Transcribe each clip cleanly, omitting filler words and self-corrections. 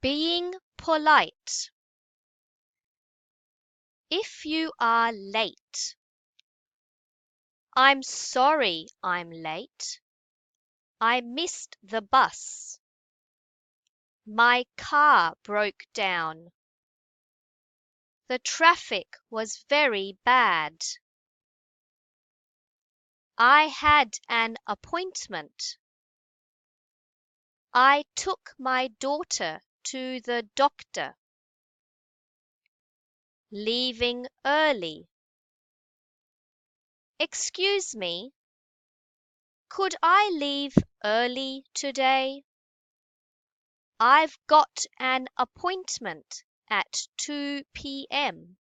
Being polite. If you are late. I'm sorry I'm late. I missed the bus. My car broke down. The traffic was very bad. I had an appointment. I took my daughter to the doctor. Leaving early. Excuse me, could I leave early today? I've got an appointment at 2 p.m.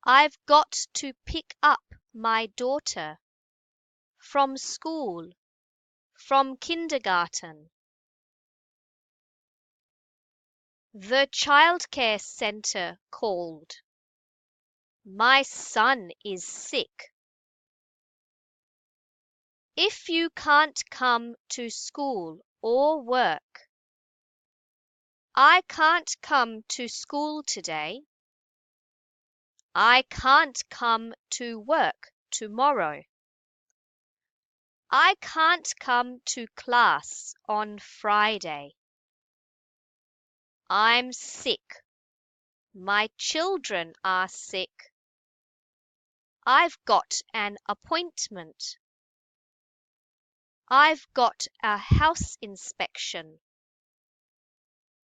I've got to pick up my daughter from school, from kindergarten. The childcare center called. My son is sick. If you can't come to school or work. I can't come to school today. I can't come to work tomorrow. I can't come to class on Friday. I'm sick. My children are sick. I've got an appointment. I've got a house inspection.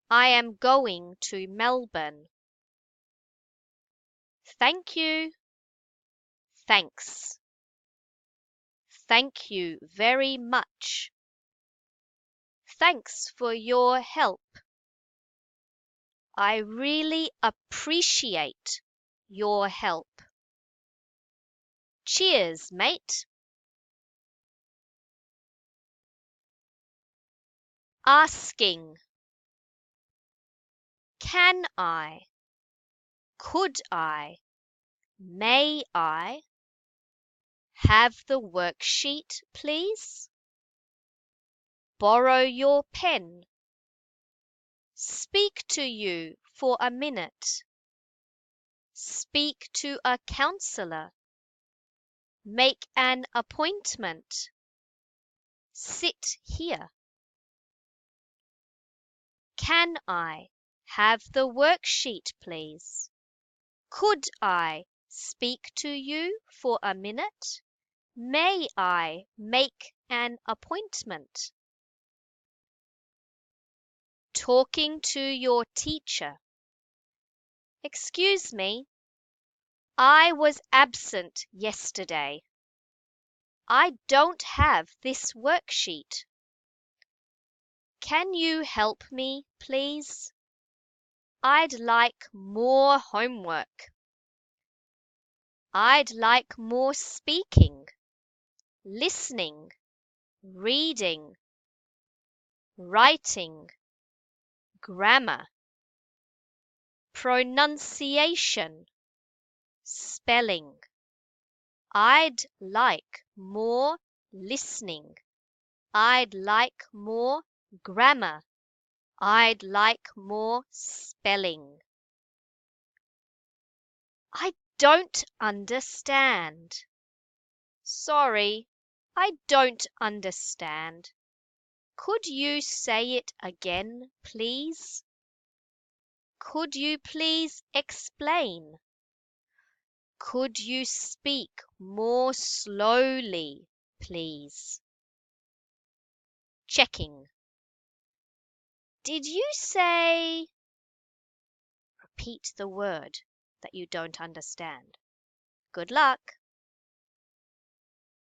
I am going to Melbourne. Thank you. Thanks. Thank you very much. Thanks for your help. I really appreciate your help. Cheers, mate. Asking. Can I? Could I? May I? Have the worksheet, please? Borrow your pen. Speak to you for a minute. Speak to a counselor. Make an appointment. Sit here. Can I have the worksheet, please? Could I speak to you for a minute? May I make an appointment? Talking to your teacher. Excuse me, I was absent yesterday. I don't have this worksheet. Can you help me, please? I'd like more homework. I'd like more speaking, listening, reading, writing, grammar, pronunciation, spelling. I'd like more listening. I'd like more grammar. I'd like more spelling. I don't understand. Sorry, I don't understand. Could you say it again, please? Could you please explain? Could you speak more slowly, please? Checking. Did you say? Repeat the word that you don't understand. Good luck.